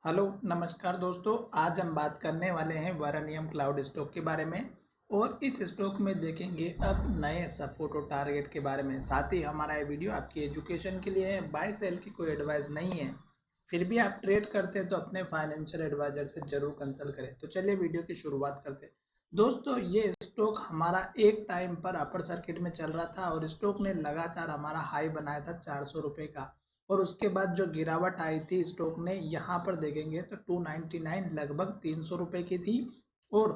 Hello नमस्कार दोस्तों। आज हम बात करने वाले हैं वारानियम क्लाउड स्टॉक के बारे में और इस स्टॉक में देखेंगे अब नए सपोर्ट और टारगेट के बारे में। साथ ही हमारा ये वीडियो आपकी एजुकेशन के लिए है, बाय सेल की कोई एडवाइस नहीं है। फिर भी आप ट्रेड करते हैं तो अपने फाइनेंशियल एडवाइजर से जरूर कंसल्ट करें। तो चलिए वीडियो की शुरुआत करते हैं। दोस्तों ये स्टॉक हमारा एक टाइम पर अपर सर्किट में चल रहा था और स्टॉक ने लगातार हमारा हाई बनाया था 400 रुपये का। और उसके बाद जो गिरावट आई थी स्टॉक ने यहाँ पर देखेंगे तो 299 लगभग 300 रुपये की थी। और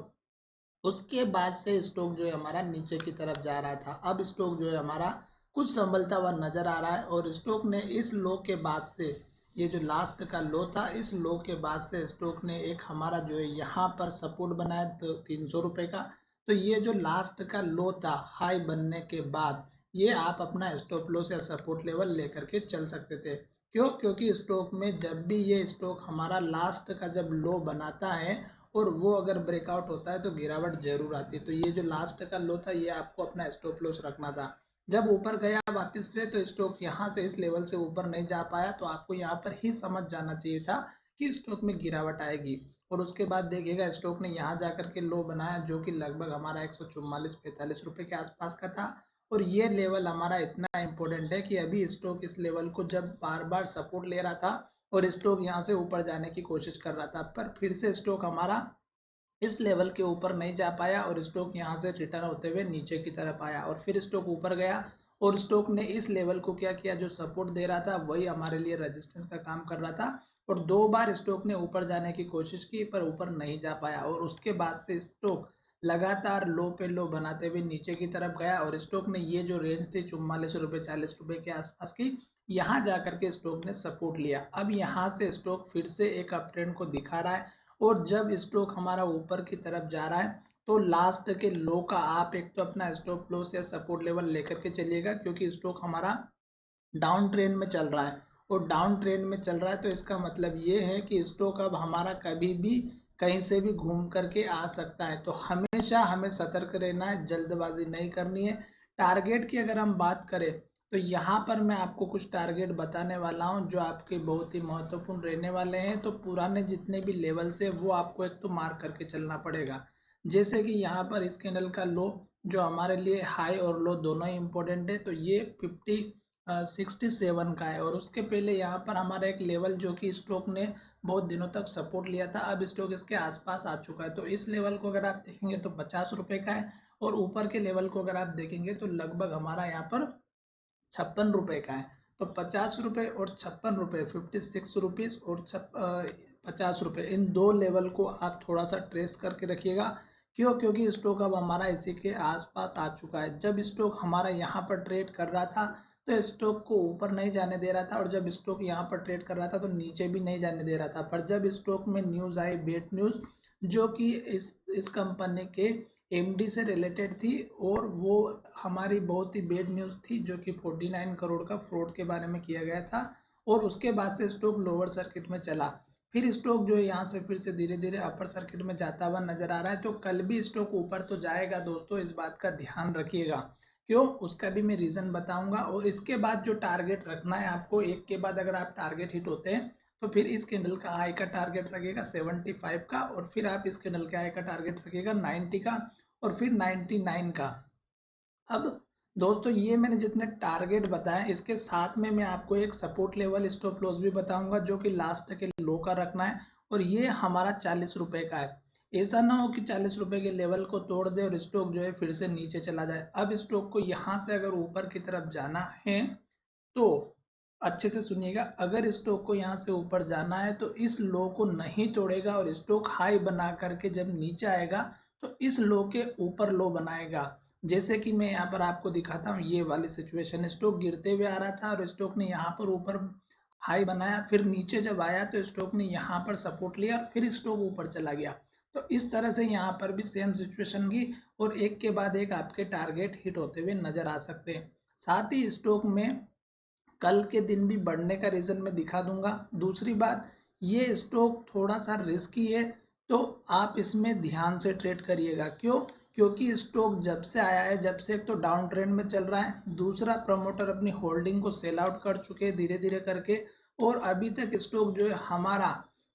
उसके बाद से स्टॉक जो है हमारा नीचे की तरफ जा रहा था। अब स्टॉक जो है हमारा कुछ संभलता हुआ नजर आ रहा है और स्टॉक ने इस लो के बाद से, ये जो लास्ट का लो था, इस लो के बाद से स्टॉक ने एक हमारा जो है यहाँ पर सपोर्ट बनाया तो 300 रुपये का। तो ये जो लास्ट का लो था हाई बनने के बाद, ये आप अपना स्टॉप लॉस या सपोर्ट लेवल लेकर के चल सकते थे। क्यों? क्योंकि स्टॉक में जब भी ये स्टॉक हमारा लास्ट का जब लो बनाता है और वो अगर ब्रेकआउट होता है तो गिरावट जरूर आती है। तो ये जो लास्ट का लो था ये आपको अपना स्टॉप लॉस रखना था। जब ऊपर गया वापस से तो स्टॉक यहाँ से इस लेवल से ऊपर नहीं जा पाया, तो आपको यहाँ पर ही समझ जाना चाहिए था कि स्टॉक में गिरावट आएगी। और उसके बाद देखिएगा स्टॉक ने यहाँ जाकर के लो बनाया जो कि लगभग हमारा 144-45 रुपये के आसपास का था। और ये लेवल हमारा इतना इंपॉर्टेंट है कि अभी स्टॉक इस लेवल को जब बार बार सपोर्ट ले रहा था और स्टॉक यहाँ से ऊपर जाने की कोशिश कर रहा था, पर फिर से स्टॉक हमारा इस लेवल के ऊपर नहीं जा पाया और स्टॉक यहाँ से रिटर्न होते हुए नीचे की तरफ आया और फिर स्टॉक ऊपर गया। और स्टॉक ने इस लेवल को क्या किया, जो सपोर्ट दे रहा था वही हमारे लिए रेजिस्टेंस का काम कर रहा था। और दो बार स्टॉक ने ऊपर जाने की कोशिश की पर ऊपर नहीं जा पाया और उसके बाद से स्टॉक लगातार लो पे लो बनाते हुए नीचे की तरफ गया। और स्टॉक ने ये जो रेंज थी 44 रुपये 40 रुपये के आसपास की, यहाँ जाकर के स्टॉक ने सपोर्ट लिया। अब यहाँ से स्टॉक फिर से एक अप ट्रेंड को दिखा रहा है और जब स्टॉक हमारा ऊपर की तरफ जा रहा है तो लास्ट के लो का आप एक तो अपना स्टॉप लॉस या सपोर्ट लेवल लेकर के चलिएगा, क्योंकि स्टॉक हमारा डाउन ट्रेंड में चल रहा है। और डाउन ट्रेंड में चल रहा है तो इसका मतलब ये है कि स्टॉक अब हमारा कभी भी कहीं से भी घूम करके आ सकता है। तो हमेशा हमें सतर्क रहना है, जल्दबाजी नहीं करनी है। टारगेट की अगर हम बात करें तो यहाँ पर मैं आपको कुछ टारगेट बताने वाला हूँ जो आपके बहुत ही महत्वपूर्ण रहने वाले हैं। तो पुराने जितने भी लेवल से वो आपको एक तो मार्क करके चलना पड़ेगा। जैसे कि यहाँ पर इस कैंडल का लो जो हमारे लिए हाई और लो दोनों ही इम्पोर्टेंट है, तो ये 67 का है। और उसके पहले यहाँ पर हमारा एक लेवल जो कि स्टॉक ने बहुत दिनों तक सपोर्ट लिया था, अब स्टॉक इसके आसपास आ चुका है। तो इस लेवल को अगर आप देखेंगे तो 50 रुपये का है और ऊपर के लेवल को अगर आप देखेंगे तो लगभग हमारा यहाँ पर 56 रुपये का है। तो 50 रुपये और 56 रुपये, 56 रुपीज़ और 50 रुपये, इन दो लेवल को आप थोड़ा सा ट्रेस करके रखिएगा। क्यों? क्योंकि स्टॉक अब हमारा इसी के आसपास आ चुका है। जब स्टॉक हमारा यहाँ पर ट्रेड कर रहा था तो स्टॉक को ऊपर नहीं जाने दे रहा था और जब स्टॉक यहाँ पर ट्रेड कर रहा था तो नीचे भी नहीं जाने दे रहा था। पर जब स्टॉक में न्यूज़ आई, बेड न्यूज़, जो कि इस कंपनी के एमडी से रिलेटेड थी और वो हमारी बहुत ही बेड न्यूज़ थी, जो कि 49 करोड़ का फ्रॉड के बारे में किया गया था। और उसके बाद से स्टॉक लोअर सर्किट में चला। फिर स्टॉक जो है यहाँ से फिर से धीरे धीरे अपर सर्किट में जाता हुआ नजर आ रहा है। तो कल भी स्टॉक ऊपर तो जाएगा दोस्तों, इस बात का ध्यान रखिएगा। क्यों? उसका भी मैं रीजन बताऊंगा। और इसके बाद जो टारगेट रखना है आपको, एक के बाद अगर आप टारगेट हिट होते हैं तो फिर इस कैंडल का हाई का टारगेट रखिएगा 75 का और फिर आप इस कैंडल के हाई का टारगेट रखिएगा 90 का और फिर 99 का। अब दोस्तों ये मैंने जितने टारगेट बताए इसके साथ में मैं आपको एक सपोर्ट लेवल स्टॉप लॉस भी बताऊंगा जो कि लास्ट के लो का रखना है। और ये हमारा 40 रुपये का है। ऐसा ना हो कि 40 रुपये के लेवल को तोड़ दे और स्टॉक जो है फिर से नीचे चला जाए। अब स्टॉक को यहाँ से अगर ऊपर की तरफ जाना है तो अच्छे से सुनिएगा, अगर स्टॉक को यहाँ से ऊपर जाना है तो इस लो को नहीं तोड़ेगा और स्टॉक हाई बना करके जब नीचे आएगा तो इस लो के ऊपर लो बनाएगा। जैसे कि मैं यहाँ पर आपको दिखाता हूँ, ये वाली सिचुएशन, स्टॉक गिरते हुए आ रहा था और स्टॉक ने यहाँ पर ऊपर हाई बनाया, फिर नीचे जब आया तो स्टॉक ने यहाँ पर सपोर्ट लिया और फिर स्टॉक ऊपर चला गया। तो इस तरह से यहाँ पर भी सेम सिचुएशन की और एक के बाद एक आपके टारगेट हिट होते हुए नजर आ सकते हैं। साथ ही स्टॉक में कल के दिन भी बढ़ने का रीजन मैं दिखा दूंगा। दूसरी बात, ये स्टॉक थोड़ा सा रिस्की है तो आप इसमें ध्यान से ट्रेड करिएगा। क्यों? क्योंकि स्टॉक जब से आया है, जब से एक तो डाउन ट्रेंड में चल रहा है, दूसरा प्रमोटर अपनी होल्डिंग को सेल आउट कर चुके हैं धीरे धीरे करके। और अभी तक स्टॉक जो है हमारा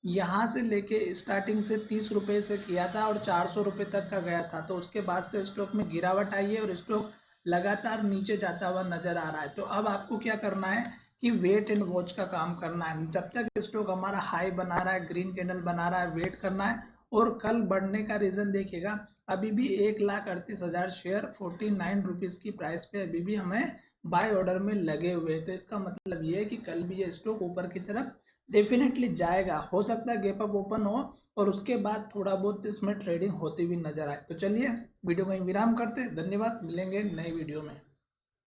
यहाँ से लेके स्टार्टिंग से 30 रुपये से किया था और 400 रुपये तक का गया था। तो उसके बाद से स्टॉक में गिरावट आई है और स्टॉक लगातार नीचे जाता हुआ नजर आ रहा है। तो अब आपको क्या करना है कि वेट एंड वॉच का काम करना है। जब तक स्टॉक हमारा हाई बना रहा है, ग्रीन कैंडल बना रहा है, वेट करना है। और कल बढ़ने का रीजन देखिएगा, अभी भी 1,38,000 शेयर 49 रुपीज की प्राइस पे अभी भी हमें बाय ऑर्डर में लगे हुए हैं। तो इसका मतलब ये है कि कल भी ये स्टॉक ऊपर की तरफ डेफिनेटली जाएगा। हो सकता है गैप अप ओपन हो और उसके बाद थोड़ा बहुत इसमें ट्रेडिंग होती हुई नजर आए। तो चलिए वीडियो को विराम करते हैं। धन्यवाद, मिलेंगे नए वीडियो में।